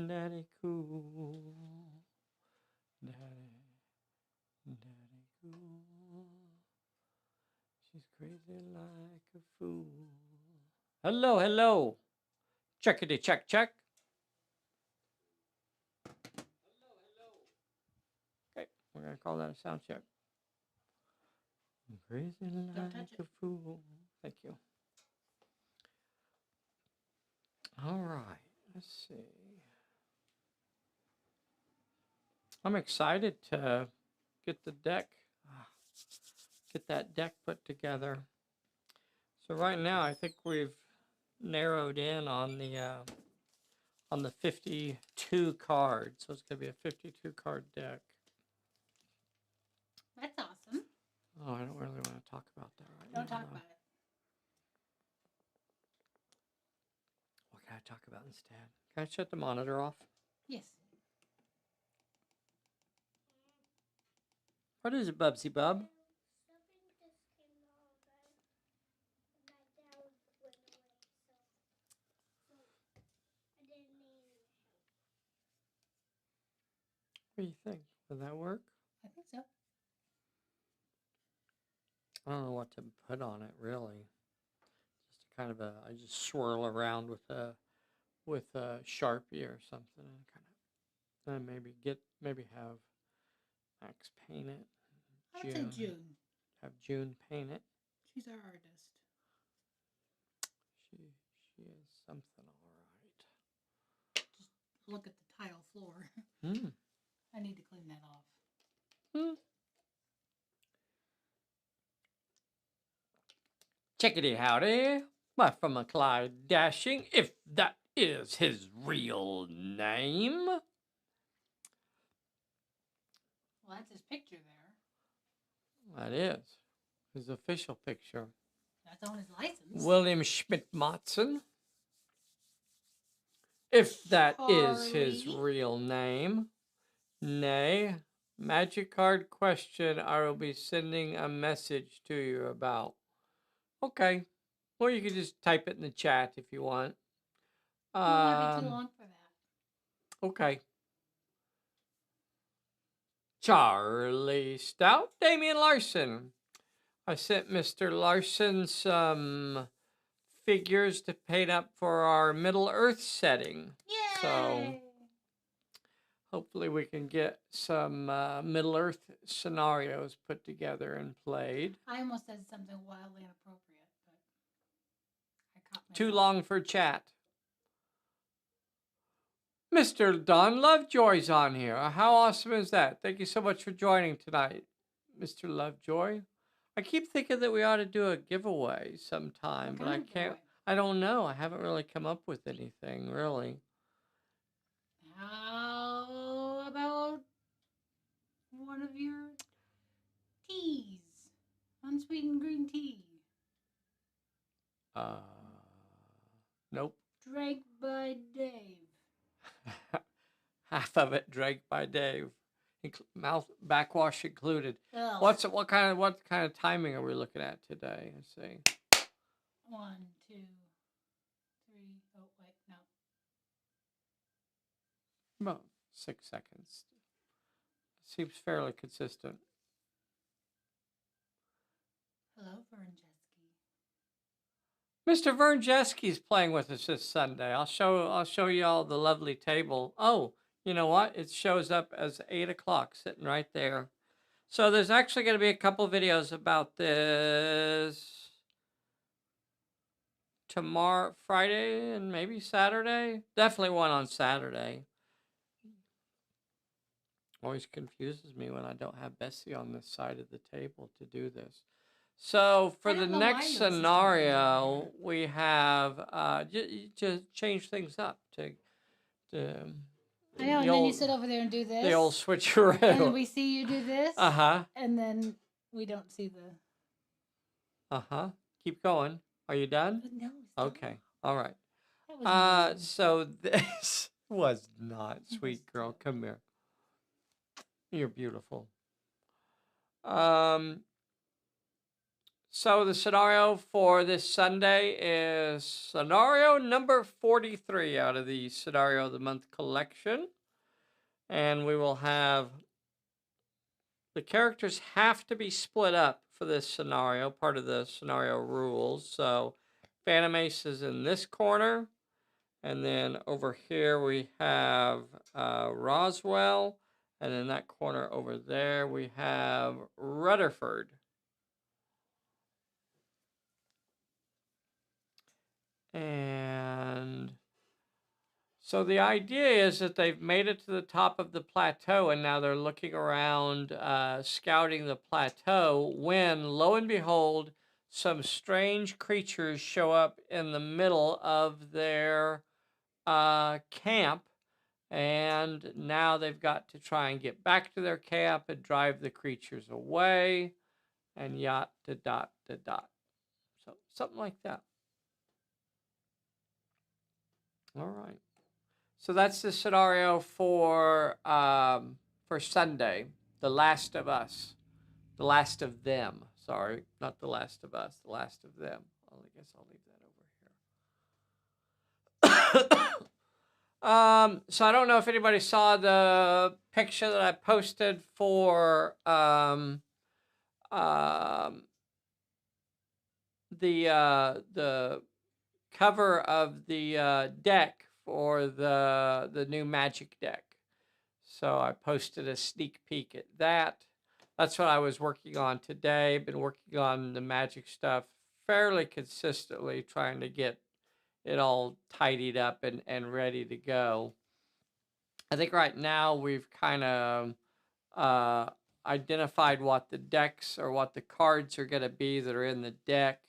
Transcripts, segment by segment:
Daddy cool. Daddy cool. She's crazy like a fool. Hello, hello. Checkity check, check. Okay, we're going to call that a sound check. Crazy like a fool. Thank you. All right, let's see. I'm excited to get the deck, get that deck put together. So right now, I think we've narrowed in on the 52 cards. So it's gonna be a 52 card deck. That's awesome. Oh, I don't really want to talk about that right now. Don't talk about it. What can I talk about instead? Can I shut the monitor off? Yes. What is it, Bubsy Bub? What do you think? Will that work? I think so. I don't know what to put on it really. Just kind of I just swirl around with a Sharpie or something and kind of maybe have Max paint it. I'd say June. Have June paint it. She's our artist. She is something, all right. Just look at the tile floor. I need to clean that off. Chickadee howdy. My from a Clyde Dashing, if that is his real name. Well, that's his picture there. That is his official picture. That's on his license. William Schmidt-Matson. If that is his real name. Nay, magic card question I will be sending a message to you about. Okay. Or you can just type it in the chat if you want. It won't be too long for that. Okay. Charlie Stout, Damian Larson. I sent Mr. Larson some figures to paint up for our Middle Earth setting. Yay! So hopefully we can get some Middle Earth scenarios put together and played. I almost said something wildly inappropriate, but I caught myself. Too long for chat. Mr. Don Lovejoy's on here. How awesome is that? Thank you so much for joining tonight, Mr. Lovejoy. I keep thinking that we ought to do a giveaway sometime, but I can't. I don't know. I haven't really come up with anything, really. How about one of your teas? Unsweetened green tea. Nope. Drank by Dave. Half of it drank by Dave, mouth backwash included. Ugh. What kind of timing are we looking at today? Let's see. 1, 2, 3. Oh wait, no. About 6 seconds. Seems fairly consistent. Hello, Vernjeski. Mr. Vernjeski's playing with us this Sunday. I'll show you all the lovely table. Oh, you know what? It shows up as 8 o'clock sitting right there. So there's actually going to be a couple videos about this tomorrow, Friday, and maybe Saturday. Definitely one on Saturday. Always confuses me when I don't have Bessy on this side of the table to do this. So for the next scenario, we have to change things up to I know, and then you sit over there and do this. The old switcheroo. And then we see you do this. Uh-huh. And then we don't see the... Uh-huh. Keep going. Are you done? No. Okay. All right. That was so this was not. Sweet girl, come here. You're beautiful. So the scenario for this Sunday is scenario number 43 out of the Scenario of the Month collection. And we will have the characters have to be split up for this scenario, part of the scenario rules. So Phantom Ace is in this corner. And then over here we have Roswell. And in that corner over there we have Rutherford. And so the idea is that they've made it to the top of the plateau and now they're looking around, scouting the plateau, when, lo and behold, some strange creatures show up in the middle of their camp. And now they've got to try and get back to their camp and drive the creatures away, and yacht da dot da dot. So something like that. All right. So that's the scenario for Sunday. The Last of Us, the Last of Them. Sorry, not the Last of Us, the Last of Them. Well, I guess I'll leave that over here. So I don't know if anybody saw the picture that I posted for the cover of the deck for the new Magic deck. So I posted a sneak peek at that. That's what I was working on today. Been working on the Magic stuff fairly consistently, trying to get it all tidied up and ready to go. I think right now we've kind of identified what the decks or what the cards are going to be that are in the deck.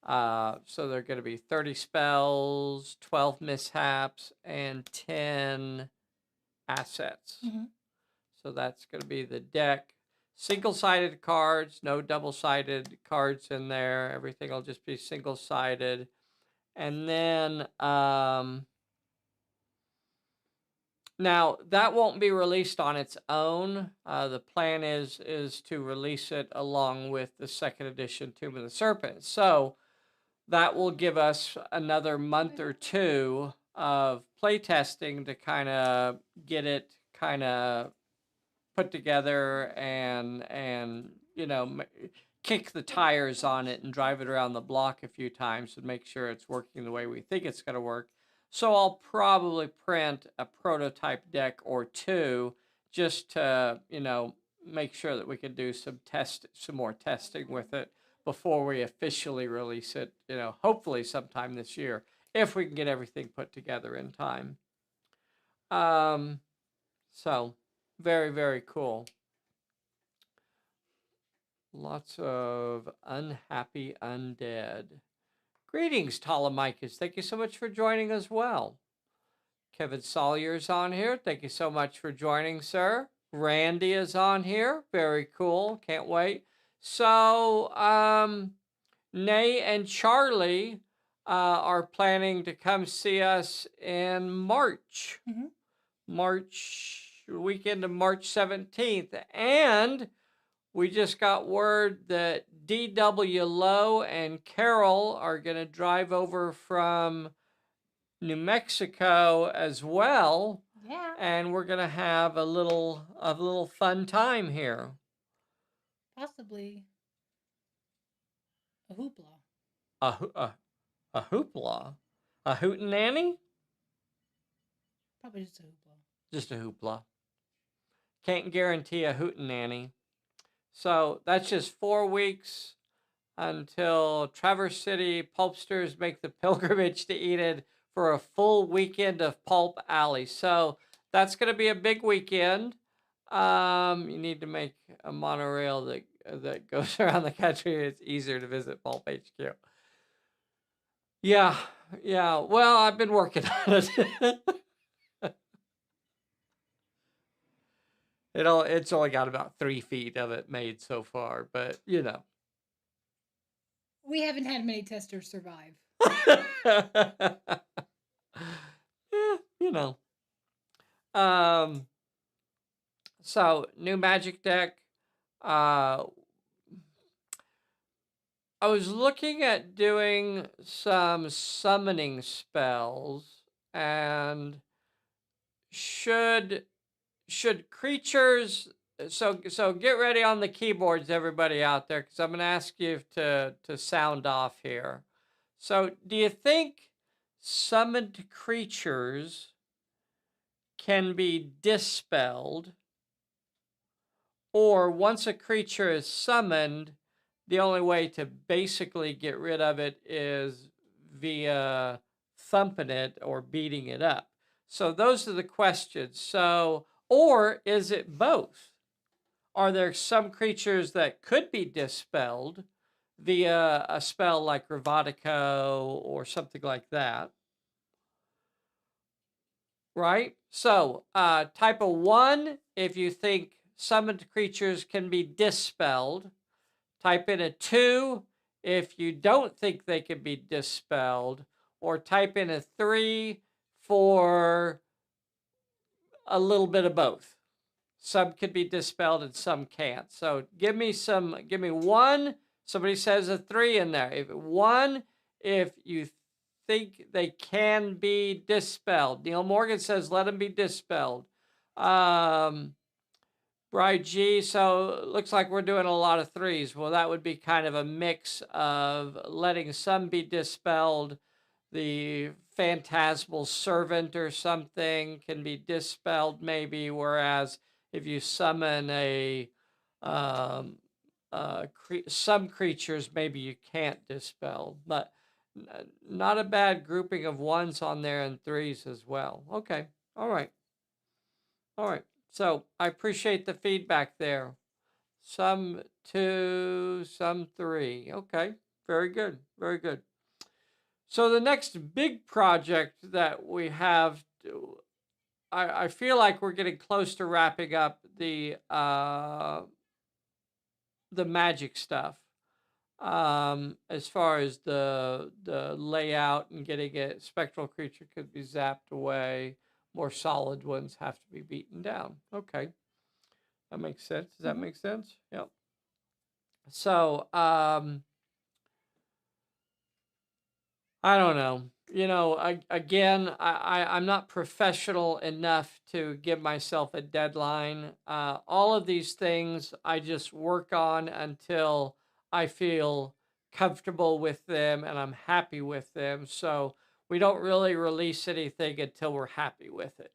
So they're going to be 30 spells, 12 mishaps, and 10 assets. Mm-hmm. So that's going to be the deck. Single-sided cards, no double-sided cards in there. Everything will just be single-sided. And then now that won't be released on its own. The plan is to release it along with the second edition Tomb of the Serpent. So that will give us another month or two of playtesting to kind of get it kind of put together and kick the tires on it and drive it around the block a few times and make sure it's working the way we think it's going to work. So I'll probably print a prototype deck or two just to, make sure that we can do some more testing with it before we officially release it, hopefully sometime this year, if we can get everything put together in time. So very, very cool. Lots of unhappy undead. Greetings, Ptolemachus. Thank you so much for joining as well. Kevin Salyer's on here. Thank you so much for joining, sir. Randy is on here. Very cool. Can't wait. So, Nay and Charlie are planning to come see us in March. Mm-hmm. Weekend of March 17th. And we just got word that D.W. Lowe and Carol are going to drive over from New Mexico as well. Yeah. And we're going to have a little fun time here. Possibly a hoopla. A hoopla? A hootenanny? Probably just a hoopla. Just a hoopla. Can't guarantee a hootenanny. So that's just 4 weeks until Traverse City Pulpsters make the pilgrimage to Enid for a full weekend of Pulp Alley. So that's going to be a big weekend. You need to make a monorail that goes around the country. It's easier to visit Pulp HQ. Yeah. Well, I've been working on it. It's only got about 3 feet of it made so far, but we haven't had many testers survive. So new Magic deck. I was looking at doing some summoning spells, and should creatures, so get ready on the keyboards, everybody out there, because I'm going to ask you to sound off here. So do you think summoned creatures can be dispelled, or once a creature is summoned, the only way to basically get rid of it is via thumping it or beating it up? So those are the questions. So, or is it both? Are there some creatures that could be dispelled via a spell like Ravatico or something like that? Right? So, type of 1, if you think summoned creatures can be dispelled. Type in a 2 if you don't think they can be dispelled. Or type in a 3 for a little bit of both. Some could be dispelled and some can't. So give me 1. Somebody says a 3 in there. If 1, if you think they can be dispelled. Neil Morgan says let them be dispelled. Bride G, so looks like we're doing a lot of 3s. Well, that would be kind of a mix of letting some be dispelled. The phantasmal servant or something can be dispelled maybe, whereas if you summon some creatures, maybe you can't dispel. But not a bad grouping of 1s on there and 3s as well. Okay, all right. So I appreciate the feedback there. Some 2, some 3. Okay, very good, very good. So the next big project that we have, I feel like we're getting close to wrapping up the magic stuff. As far as the layout and getting a spectral creature could be zapped away, more solid ones have to be beaten down. Okay, that makes sense. Does that make sense? Yep. So, I don't know. Again, I'm not professional enough to give myself a deadline. All of these things I just work on until I feel comfortable with them and I'm happy with them. So we don't really release anything until we're happy with it.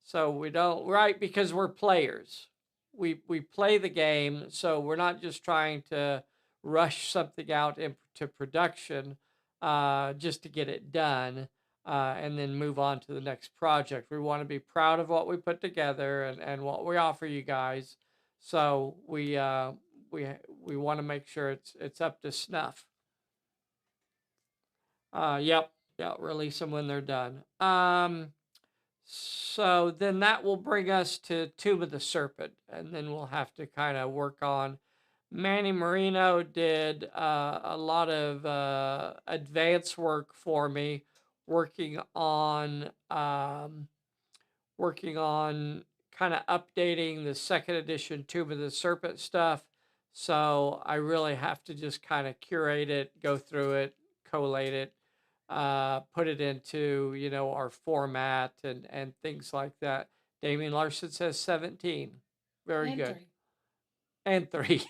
So we don't, right? Because we're players. We play the game, so we're not just trying to rush something out into production just to get it done and then move on to the next project. We want to be proud of what we put together and what we offer you guys. So we want to make sure it's up to snuff. Yep, release them when they're done. So then that will bring us to Tomb of the Serpent, and then we'll have to kind of work on. Manny Marino did a lot of advance work for me, working on kind of updating the second edition Tomb of the Serpent stuff. So I really have to just kind of curate it, go through it, collate it, put it into our format and things like that. Damien Larson says 17. Very And good. 3. And 3.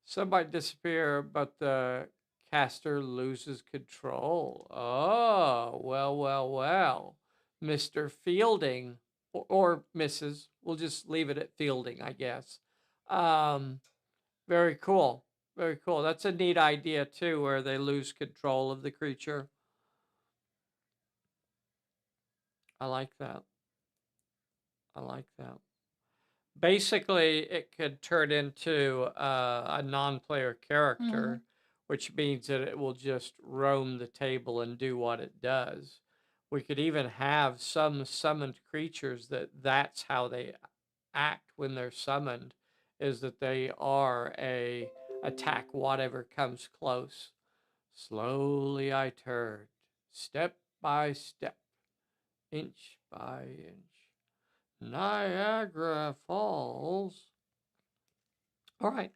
Some might disappear, but the caster loses control. Oh, well. Mr. Fielding or Mrs. We'll just leave it at Fielding, I guess. Very cool. Very cool. That's a neat idea too, where they lose control of the creature. I like that. Basically, it could turn into a non-player character, which means that it will just roam the table and do what it does. We could even have some summoned creatures that's how they act when they're summoned, is that they are a attack whatever comes close. Slowly I turned, step by step, inch by inch. Niagara Falls. All right.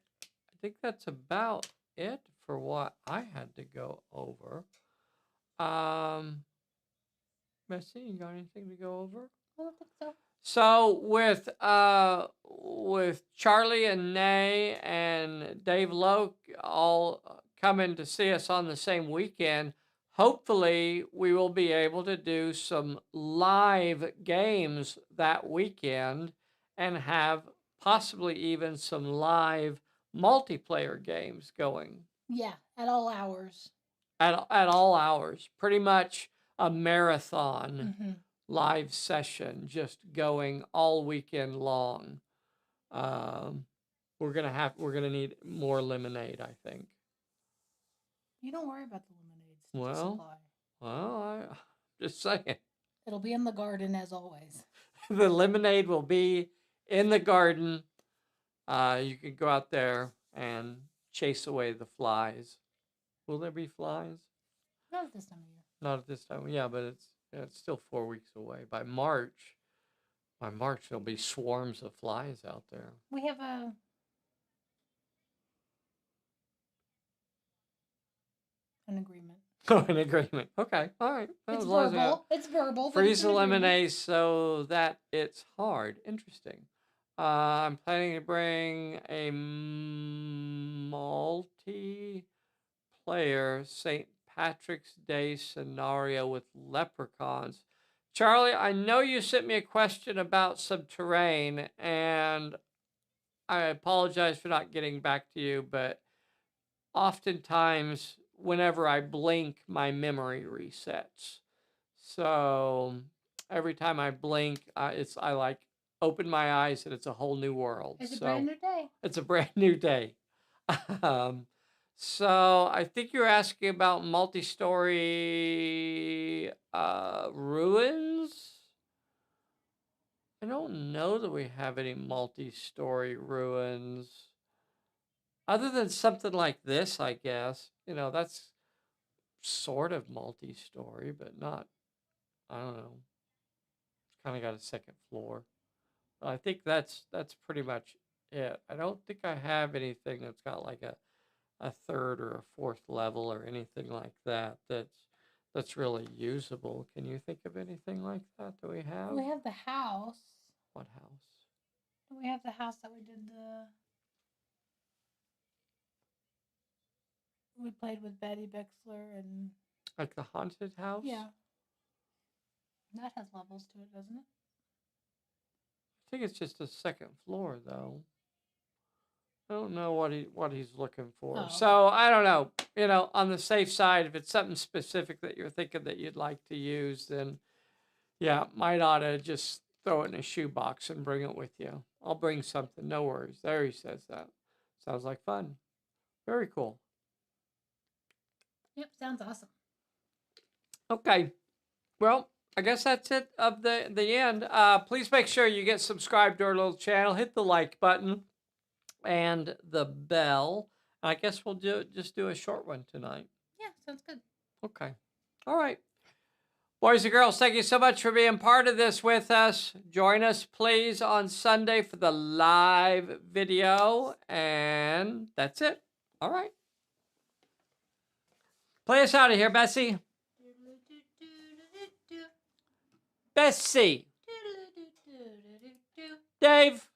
think that's about it for what I had to go over. Bessy, you got anything to go over? I don't think so. So with Charlie and Nay and Dave Loke all coming to see us on the same weekend, hopefully we will be able to do some live games that weekend and have possibly even some live multiplayer games going. Yeah, at all hours. At all hours. Pretty much a marathon. Mm-hmm. Live session just going all weekend long. We're gonna need more lemonade, I think. You don't worry about the lemonade supply. I'm just saying. It'll be in the garden as always. The lemonade will be in the garden. You can go out there and chase away the flies. Will there be flies? Not at this time of year. Not at this time. Yeah, but it's still 4 weeks away. By March, there'll be swarms of flies out there. We have an agreement. Oh, an agreement. Okay. All right. It's verbal. It's verbal. Freeze the lemonade so that it's hard. Interesting. I'm planning to bring a multi-player St. Patrick's Day scenario with leprechauns. Charlie, I know you sent me a question about some terrain, and I apologize for not getting back to you, but oftentimes whenever I blink, my memory resets. So every time I blink, I like open my eyes and it's a whole new world. It's a brand new day. It's a brand new day. So I think you're asking about multi-story ruins. I don't know that we have any multi-story ruins. Other than something like this, I guess. That's sort of multi-story, but not, I don't know. It's kind of got a second floor. I think that's pretty much it. I don't think I have anything that's got like a third or a fourth level or anything like that that's really usable. Can you think of anything like that we have? We have the house. What house? We have the house that we played with Betty Bexler and... Like the haunted house? Yeah. That has levels to it, doesn't it? I think it's just a second floor, though. I don't know what he's looking for. Oh. So, I don't know. On the safe side, if it's something specific that you're thinking that you'd like to use, then, yeah, might ought to just throw it in a shoebox and bring it with you. I'll bring something. No worries. There he says that. Sounds like fun. Very cool. Yep, sounds awesome. Okay. Well, I guess that's it of the end. Please make sure you get subscribed to our little channel. Hit the like button and the bell. I guess we'll just do a short one tonight. Yeah, sounds good. Okay. All right. Boys and girls, thank you so much for being part of this with us. Join us, please, on Sunday for the live video. And that's it. All right. Play us out of here, Bessy. Bessy. Dave.